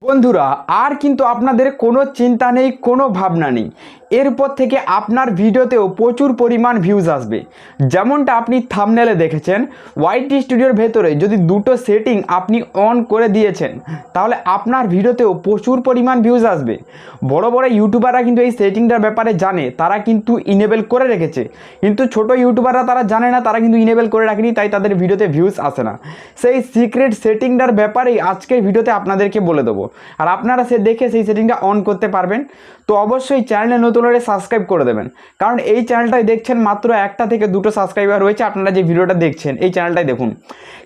বন্ধুরা আর কিন্তু আপনাদের কোনো চিন্তা নেই, কোনো ভাবনা নেই। এরপর থেকে আপনার ভিডিওতেও প্রচুর পরিমাণ ভিউজ আসবে। যেমনটা আপনি থাম্বনেলে দেখেছেন, ওয়াইটি স্টুডিওর ভেতরে যদি দুটো সেটিং আপনি অন করে দিয়েছেন তাহলে আপনার ভিডিওতেও প্রচুর পরিমাণ ভিউজ আসবে। বড় বড় ইউটিউবাররা কিন্তু এই সেটিংটার ব্যাপারে জানে, তারা কিন্তু ইনেবল করে রেখেছে, কিন্তু ছোট ইউটিউবাররা তারা জানে না, তারা কিন্তু ইনেবল করে রাখেনি, তাই তাদের ভিডিওতে ভিউজ আসে না। সেই সিক্রেট সেটিংটার ব্যাপারেই আজকের ভিডিওতে আপনাদেরকে বলে দেবো, আর আপনারা দেখে সেই সেটিংটা অন করতে পারবেন। তো অবশ্যই চ্যানেলে নতুন হলে সাবস্ক্রাইব করে দেবেন, কারণ এই চ্যানেলটাই দেখছেন মাত্র 1 থেকে 2 সাবস্ক্রাইবার রয়েছে। আপনারা যে ভিডিওটা দেখছেন এই চ্যানেলটাই দেখুন,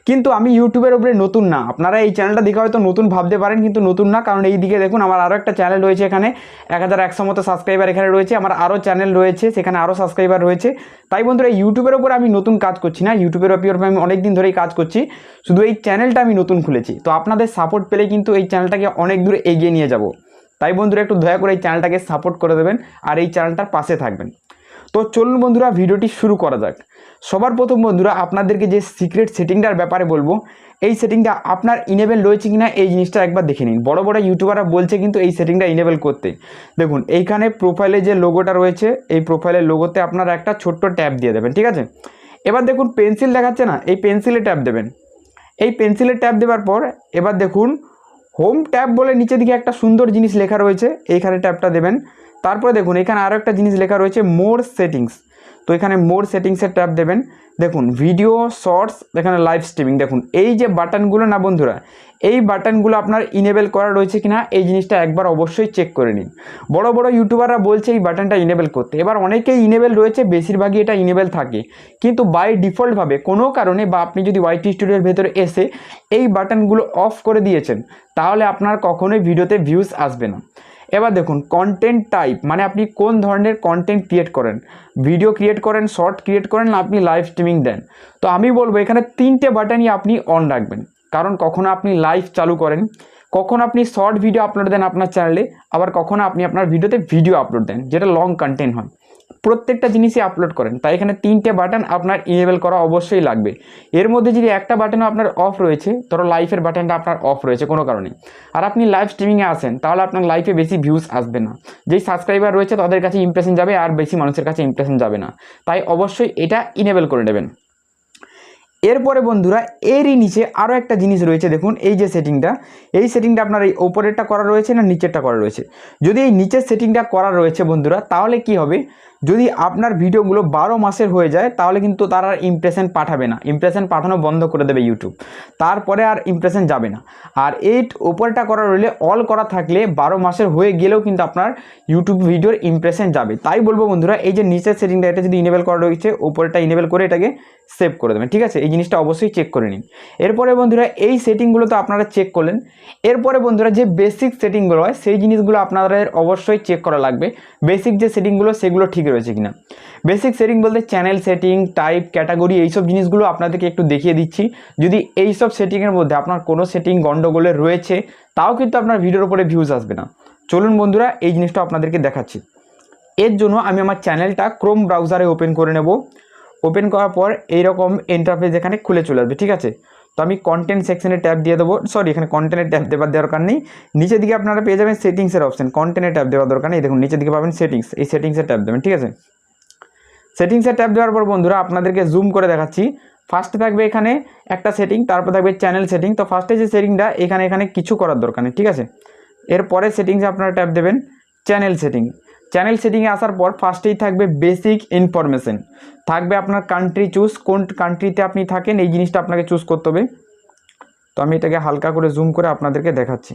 কিন্তু আমি ইউটিউবের উপরে নতুন না। আপনারা এই চ্যানেলটা দেখে হয়তো নতুন ভাবতে পারেন, কিন্তু নতুন না, কারণ এই দিকে দেখুন আমার আরও একটা চ্যানেল রয়েছে, এখানে 1100 মতো সাবস্ক্রাইবার এখানে রয়েছে। আমার আরও চ্যানেল রয়েছে, সেখানে আরও সাবস্ক্রাইবার রয়েছে। তাই বন্ধুরা ইউটিউবের উপরে আমি নতুন কাজ করছি না, ইউটিউবের উপরে আমি অনেক দিন ধরেই কাজ করছি, শুধু এই চ্যানেলটা আমি নতুন খুলেছি। তো আপনাদের সাপোর্ট পেলে কিন্তু এই চ্যানেলটাকে অনেক দূর এগিয়ে নিয়ে যাব। তাই বন্ধুরা একটু দয়া করে এই চ্যানেলটাকে সাপোর্ট করে দেবেন আর এই চ্যানেলটার পাশে থাকবেন। তো চলুন বন্ধুরা ভিডিওটি শুরু করা যাক। সবার প্রথম বন্ধুরা আপনাদেরকে যে সিক্রেট সেটিংটার ব্যাপারে বলবো, এই সেটিংটা আপনার ইনেবল রয়েছে কিনা এই জিনিসটা একবার দেখে নিন। বড় বড় ইউটিউবাররা বলছে কিন্তু এই সেটিংটা ইনেবল করতে। দেখুন এইখানে প্রোফাইলে যে লোগোটা রয়েছে, এই প্রোফাইলের লোগোতে আপনারা একটা ছোট্ট ট্যাব দিয়ে দেবেন, ঠিক আছে। এবার দেখুন পেন্সিল দেখাচ্ছে না, এই পেন্সিলে ট্যাব দেবেন। এই পেন্সিলে ট্যাব দেওয়ার পর এবার দেখুন হোম ট্যাব বলে নিচে দিকে একটা সুন্দর জিনিস লেখা রয়েছে, এইখানে ট্যাবটা দেবেন। তারপরে দেখুন এখানে আরও একটা জিনিস লেখা রয়েছে মোর সেটিংস, তো এখানে মোর সেটিংসের ট্যাব দেবেন। দেখুন ভিডিও, শর্টস, এখানে লাইভ স্ট্রিমিং, দেখুন এই যে বাটনগুলো না বন্ধুরা, এই বাটনগুলো আপনার ইনেবল করা রয়েছে কিনা এই জিনিসটা একবার অবশ্যই চেক করে নিন। বড় বড় ইউটিউবাররা বলছে এই বাটনটা ইনেবল করতে, এবার অনেকেই ইনেবল রয়েছে, বেশিরভাগই এটা ইনেবল থাকে, কিন্তু বাই ডিফল্টভাবে কোনো কারণে বা আপনি যদি ওয়াইটি স্টুডিওর ভেতরে এসে এই বাটনগুলো অফ করে দিয়েছেন তাহলে আপনার কখনোই ভিডিওতে ভিউজ আসবে না। এবার দেখুন কন্টেন্ট টাইপ, মানে আপনি কোন ধরনের কন্টেন্ট ক্রিয়েট করেন, ভিডিও ক্রিয়েট করেন, শর্ট ক্রিয়েট করেন, না আপনি লাইভ স্ট্রিমিং দেন। তো আমি বলবো এখানে 3টে বাটনই আপনি অন রাখবেন, কারণ কখনো আপনি লাইভ চালু করেন, কখনো আপনি শর্ট ভিডিও আপলোড দেন আপনার চ্যানেলে, আবার কখনো আপনি আপনার ভিডিওতে ভিডিও আপলোড দেন যেটা লং কন্টেন্ট হয়, প্রত্যেকটা জিনিসই আপলোড করেন। তাই এখানে 3টে বাটন আপনার ইনেবল করা অবশ্যই লাগবে। এর মধ্যে যদি একটা বাটনও আপনার অফ রয়েছে, ধরো লাইভের বাটনটা আপনার অফ রয়েছে কোনো কারণে, আর আপনি লাইভ স্ট্রিমিংয়ে আসেন, তাহলে আপনার লাইভে বেশি ভিউজ আসবে না। যেই সাবস্ক্রাইবার রয়েছে তাদের কাছে ইমপ্রেশন যাবে, আর বেশি মানুষের কাছে ইমপ্রেশন যাবে না। তাই অবশ্যই এটা ইনেবল করে নেবেন। এরপরে বন্ধুরা এরই নিচে আরও একটা জিনিস রয়েছে, দেখুন এই যে সেটিংটা, এই সেটিংটা আপনার এই ওপরেরটা করা রয়েছে না নিচেরটা করা রয়েছে। যদি এই নিচের সেটিংটা করা রয়েছে বন্ধুরা, তাহলে কি হবে, যদি আপনার ভিডিওগুলো 12 মাসের হয়ে যায় তাহলে কিন্তু তারা ইমপ্রেশন পাঠাবে না, ইমপ্রেশন পাঠানো বন্ধ করে দেবে ইউটিউব, তারপরে আর ইমপ্রেশন যাবে না। আর এই ওপরটা করা রইলে, অল করা থাকলে 12 মাসের হয়ে গেলেও কিন্তু আপনার ইউটিউব ভিডিওর ইমপ্রেশন যাবে। তাই বলবো বন্ধুরা এই যে নিচের সেটিংটা, এটা যদি ইনেবল করা রয়েছে, ওপরটা ইনেবল করে এটাকে সেভ করে দেবেন, ঠিক আছে। এই জিনিসটা অবশ্যই চেক করে নিন। এরপরে বন্ধুরা এই সেটিংগুলো তো আপনারা চেক করলেন, এরপরে বন্ধুরা যে বেসিক সেটিংগুলো হয় সেই জিনিসগুলো আপনাদের অবশ্যই চেক করা লাগবে। বেসিক যে সেটিংগুলো সেগুলো ঠিক রয়েছে কিনা। বেসিক সেটিং বলতে চ্যানেল সেটিং, টাইপ, ক্যাটাগরি, এইসব জিনিসগুলো আপনাদেরকে একটু দেখিয়ে দিচ্ছি। যদি এইসব সেটিংয়ের মধ্যে আপনার কোনো সেটিং গন্ডগোলে রয়েছে তাও কিন্তু আপনার ভিডিওর উপরে ভিউজ আসবে না। চলুন বন্ধুরা এই জিনিসটা আপনাদেরকে দেখাচ্ছি। এর জন্য আমি আমার চ্যানেলটা ক্রোম ব্রাউজারে ওপেন করে নেব। ওপেন করার পর এইরকম ইন্টারফেস এখানে খুলে চলে আসবে, ঠিক আছে। তো আমি কন্টেন্ট সেকশনে ট্যাব দিয়ে দেবো, সরি এখানে কন্টেন্টের ট্যাব দেওয়ার দরকার নেই। নিচের দিকে আপনারা পেয়ে যাবেন সেটিংসের অপশন, কন্টেন্টের ট্যাব দেওয়ার দরকার নেই। দেখুন নিচের দিকে পাবেন সেটিংস, এই সেটিংসের ট্যাব দেবেন, ঠিক আছে। সেটিংসের ট্যাব দেওয়ার পর বন্ধুরা আপনাদেরকে জুম করে দেখাচ্ছি। ফার্স্টে থাকবে এখানে একটা সেটিং, তারপর থাকবে চ্যানেল সেটিং। তো ফার্স্টে যে সেটিংটা এখানে কিছু করার দরকার নেই, ঠিক আছে। এরপরে সেটিংসে আপনারা ট্যাব দেবেন চ্যানেল সেটিং। চ্যানেল সেটিংয়ে আসার পর ফার্স্টেই থাকবে বেসিক ইনফরমেশন, থাকবে আপনার কান্ট্রি চুজ, কোন কান্ট্রিতে আপনি থাকেন এই জিনিসটা আপনাকে চুজ করতে হবে। তো আমি এটাকে হালকা করে জুম করে আপনাদেরকে দেখাচ্ছি।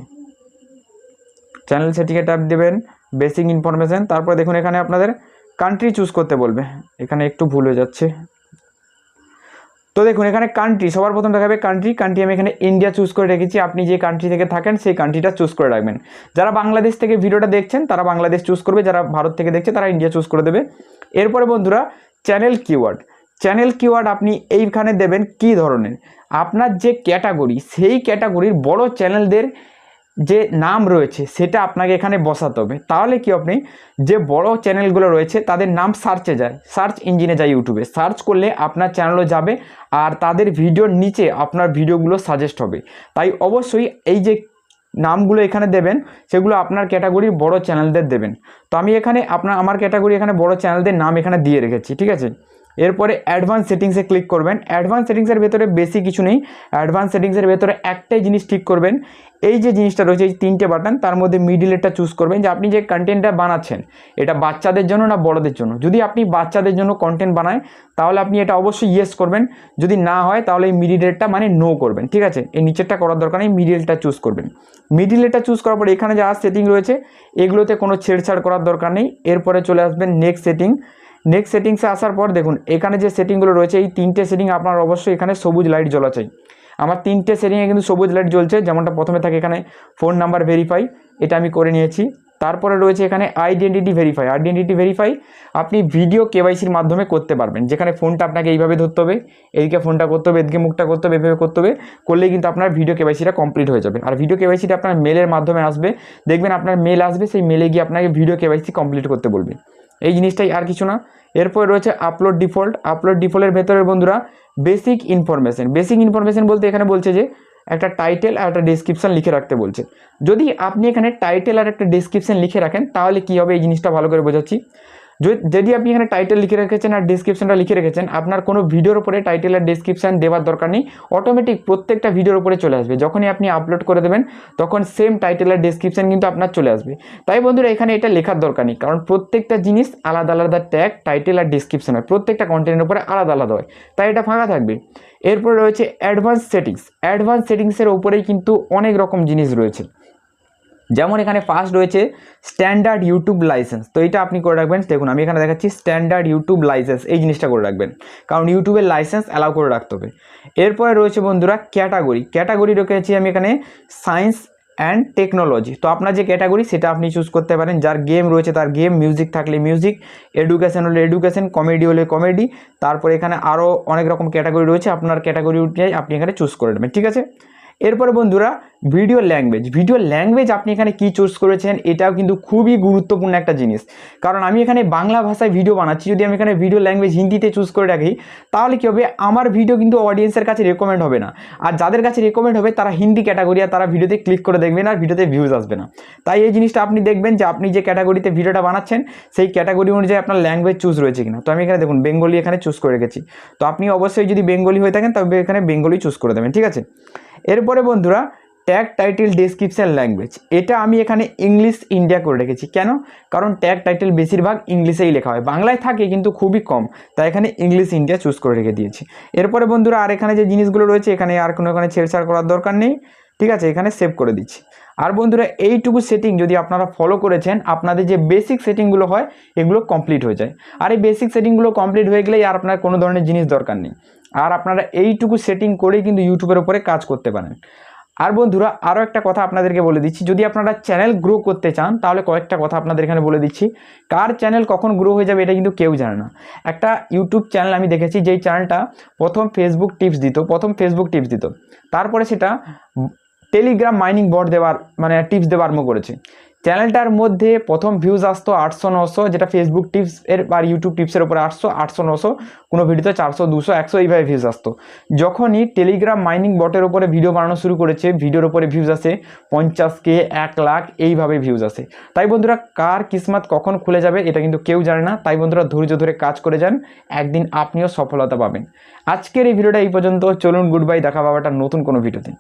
চ্যানেল সেটিংয়ে ট্যাব দেবেন, বেসিক ইনফরমেশন, তারপর দেখুন এখানে আপনাদের কান্ট্রি চুজ করতে বলবে, এখানে একটু ভুল হয়ে যাচ্ছে। তো দেখুন এখানে কান্ট্রি সবার প্রথম দেখাবে কান্ট্রি আমি এখানে ইন্ডিয়া চুজ করে রেখেছি। আপনি যে কান্ট্রি থেকে থাকেন সেই কান্ট্রিটা চুজ করে রাখবেন। যারা বাংলাদেশ থেকে ভিডিওটা দেখছেন তারা বাংলাদেশ চুজ করবে, যারা ভারত থেকে দেখছে তারা ইন্ডিয়া চুজ করে দেবে। এরপরে বন্ধুরা চ্যানেল কিওয়ার্ড আপনি এইখানে দেবেন কি ধরনের, আপনার যে ক্যাটাগরি সেই ক্যাটাগরির বড় চ্যানেলদের যে নাম রয়েছে সেটা আপনাকে এখানে বসাতে হবে। তাহলে কি আপনি যে বড় চ্যানেলগুলো রয়েছে তাদের নাম সার্চে যায়, সার্চ ইঞ্জিনে যায়, ইউটিউবে সার্চ করলে আপনার চ্যানেলও যাবে আর তাদের ভিডিওর নিচে আপনার ভিডিওগুলো সাজেস্ট হবে। তাই অবশ্যই এই যে নামগুলো এখানে দেবেন সেগুলো আপনার ক্যাটাগরির বড় চ্যানেলদের দেবেন। তো আমি এখানে আমার ক্যাটাগরি এখানে বড় চ্যানেলদের নাম এখানে দিয়ে রেখেছি, ঠিক আছে। এরপরে অ্যাডভান্স সেটিংসে ক্লিক করবেন। অ্যাডভান্স সেটিংসের ভেতরে বেশি কিছু নেই, অ্যাডভান্স সেটিংসের ভেতরে একটাই জিনিস ঠিক করবেন, এই যে জিনিসটা রয়েছে এই 3টে বাটন, তার মধ্যে মিডিলেরটা চুজ করবেন যে আপনি যে কন্টেন্টটা বানাচ্ছেন এটা বাচ্চাদের জন্য না বড়দের জন্য। যদি আপনি বাচ্চাদের জন্য কন্টেন্ট বানায় তাহলে আপনি এটা অবশ্যই ইয়েস করবেন, যদি না হয় তাহলে এই মিডিলেরটা মানে নো করবেন, ঠিক আছে। এই নিচেরটা করার দরকার নেই, মিডিলটা চুজ করবেন। মিডিলেরটা চুজ করার পর এখানে যা সেটিং রয়েছে এগুলোতে কোনো ছেড়ছাড় করার দরকার নেই। এরপরে চলে আসবেন নেক্সট সেটিং। নেক্সট সেটিংসে আসার পর দেখুন এখানে যে সেটিংগুলো রয়েছে এই 3টে সেটিং আপনার অবশ্যই এখানে সবুজ লাইট জ্বলা চাই। আমার 3টে সেটিংয়ে কিন্তু সবুজ লাইট জ্বলছে, যেমনটা প্রথমে থাকে এখানে ফোন নাম্বার ভেরিফাই, এটা আমি করে নিয়েছি। তারপরে রয়েছে এখানে আইডেন্টিটি ভেরিফাই। আইডেন্টিটি ভেরিফাই আপনি ভিডিও কেওয়াইসির মাধ্যমে করতে পারবেন, যেখানে ফোনটা আপনাকে এইভাবে ধরতে হবে, এইদিকে ফোনটা করতে হবে, এদিকে মুখটা করতে হবে, এভাবে করতে হবে, করলেই কিন্তু আপনার ভিডিও কেওয়াইসিটা কমপ্লিট হয়ে যাবে। আর ভিডিও কেওয়াইসিটা আপনার মেলের মাধ্যমে আসবে, দেখবেন আপনার মেল আসবে, সেই মেলে গিয়ে আপনাকে ভিডিও কেওয়াইসি কমপ্লিট করতে বলবে। এই জিনিসটাই, আর কিছু না। এরপর রয়েছে আপলোড ডিফল্ট। আপলোড ডিফল্টের ভেতরে বন্ধুরা বেসিক ইনফরমেশন। বেসিক ইনফরমেশন বলতে এখানে বলছে যে একটা টাইটেল আর একটা ডেসক্রিপশন লিখে রাখতে বলছে। যদি আপনি এখানে টাইটেল আর একটা ডেসক্রিপশন লিখে রাখেন তাহলে কি হবে এই জিনিসটা ভালো করে বোঝাচ্ছি। যদি আপনি এখানে টাইটেল লিখে রেখেছেন আর ডেসক্রিপশনটা লিখে রেখেছেন, আপনার কোনো ভিডিওর উপরে টাইটেল আর ডেসক্রিপশন দেওয়ার দরকার নেই, অটোমেটিক প্রত্যেকটা ভিডিওর উপরে চলে আসবে। যখনই আপনি আপলোড করে দেবেন তখন সেম টাইটেল আর ডেসক্রিপশন কিন্তু আপনার চলে আসবে। তাই বন্ধুরা এখানে এটা লেখার দরকার নেই, কারণ প্রত্যেকটা জিনিস আলাদা আলাদা ট্যাগ টাইটেল আর ডেসক্রিপশন হয়, প্রত্যেকটা কন্টেন্টের উপরে আলাদা আলাদা হয়, তাই এটা ফাঁকা থাকবে। এরপর রয়েছে অ্যাডভান্স সেটিংস। অ্যাডভান্স সেটিংসের ওপরেই কিন্তু অনেক রকম জিনিস রয়েছে, যেমন এখানে ফার্স্ট রয়েছে স্ট্যান্ডার্ড ইউটিউব লাইসেন্স। তো এটা আপনি করে রাখবেন। দেখুন আমি এখানে দেখাচ্ছি স্ট্যান্ডার্ড ইউটিউব লাইসেন্স, এই জিনিসটা করে রাখবেন, কারণ ইউটিউবের লাইসেন্স অ্যালাউ করে রাখতে হবে। এরপরে রয়েছে বন্ধুরা ক্যাটাগরি। ক্যাটাগরি রেখেছি আমি এখানে সায়েন্স অ্যান্ড টেকনোলজি। তো আপনার যে ক্যাটাগরি সেটা আপনি চুজ করতে পারেন, যার গেম রয়েছে তার গেম, মিউজিক থাকলে মিউজিক, এডুকেশন হলে এডুকেশন, কমেডি হলে কমেডি। তারপরে এখানে আরও অনেক রকম ক্যাটাগরি রয়েছে, আপনার ক্যাটাগরি অনুযায়ী আপনি এখানে চুজ করে নেবেন, ঠিক আছে। এরপরে বন্ধুরা ভিডিও ল্যাঙ্গুয়েজ। ভিডিও ল্যাঙ্গুয়েজ আপনি এখানে কি চুজ করেছেন এটাও কিন্তু খুবই গুরুত্বপূর্ণ একটা জিনিস, কারণ আমি এখানে বাংলা ভাষায় ভিডিও বানাচ্ছি, যদি আমি এখানে ভিডিও ল্যাঙ্গুয়েজ হিন্দিতে চুজ করে রাখি তাহলে কী হবে, আমার ভিডিও কিন্তু অডিয়েন্সের কাছে রেকমেন্ড হবে না, আর যাদের কাছে রেকমেন্ড হবে তারা হিন্দি ক্যাটাগরি আর তারা ভিডিওতে ক্লিক করে দেখবেন আর ভিডিওতে ভিউজ আসবে না। তাই এই জিনিসটা আপনি দেখবেন যে আপনি যে ক্যাটাগরিতে ভিডিওটা বানাচ্ছেন সেই ক্যাটাগরি অনুযায়ী আপনার ল্যাঙ্গুয়েজ চুজ রয়েছে কিনা। তো আমি এখানে দেখুন বেঙ্গলি এখানে চুজ করে রেখেছি, তো আপনি অবশ্যই যদি বেঙ্গলি হয়ে থাকেন তবে এখানে বেঙ্গলি চুজ করে দেবেন, ঠিক আছে। এরপরে বন্ধুরা ট্যাগ টাইটেল ডেসক্রিপশন ল্যাঙ্গুয়েজ, এটা আমি এখানে ইংলিশ ইন্ডিয়া করে রেখেছি। কেন? কারণ ট্যাগ টাইটেল বেশিরভাগ ইংলিশেই লেখা হয়, বাংলায় থাকে কিন্তু খুবই কম, তাই এখানে ইংলিশ ইন্ডিয়া চুজ করে রেখে দিয়েছি। এরপরে বন্ধুরা আর এখানে যে জিনিসগুলো রয়েছে এখানে আর কোনো এখানে ছেড়ছাড় করার দরকার নেই, ঠিক আছে, এখানে সেভ করে দিচ্ছি। আর বন্ধুরা এইটুকু সেটিং যদি আপনারা ফলো করেছেন আপনাদের যে বেসিক সেটিংগুলো হয় এগুলো কমপ্লিট হয়ে যায়। আর এই বেসিক সেটিংগুলো কমপ্লিট হয়ে গেলেই আর আপনার কোনো ধরনের জিনিস দরকার নেই, আর আপনারা এইটুকু সেটিং করেই কিন্তু ইউটিউবের উপরে কাজ করতে পারেন। আর বন্ধুরা আরও একটা কথা আপনাদেরকে বলে দিচ্ছি, যদি আপনারা চ্যানেল গ্রো করতে চান তাহলে কয়েকটা কথা আপনাদের এখানে বলে দিচ্ছি। কার চ্যানেল কখন গ্রো হয়ে যাবে এটা কিন্তু কেউ জানে না। একটা ইউটিউব চ্যানেল আমি দেখেছি যেই চ্যানেলটা প্রথম ফেসবুক টিপস দিত, তারপরে সেটা টেলিগ্রাম মাইনিং বট দেওয়ার মানে টিপস দেওয়া আরম্ভ করেছে। চ্যানেলটার মধ্যে প্রথম ভিউজ আসতো 800-900, যেটা ফেসবুক টিপস এর আর ইউটিউব টিপসের উপরে 800-900, কোনো ভিডিওতে 400-200-100 এইভাবে ভিউজ আসতো। যখনই টেলিগ্রাম মাইনিং বটের উপরে ভিডিও বানানো শুরু করেছে ভিডিওর উপরে ভিউজ আসে 50K, 1 লাখ এইভাবে ভিউজ আসে। তাই বন্ধুরা কার কিসমত কখন খুলে যাবে এটা কিন্তু কেউ জানে না, তাই বন্ধুরা ধৈর্য ধরে কাজ করে যান, একদিন আপনিও সফলতা পাবেন। আজকের এই ভিডিওটা এই পর্যন্ত, চলুন গুড বাই, দেখা পাবে একটা নতুন কোনো ভিডিওতে।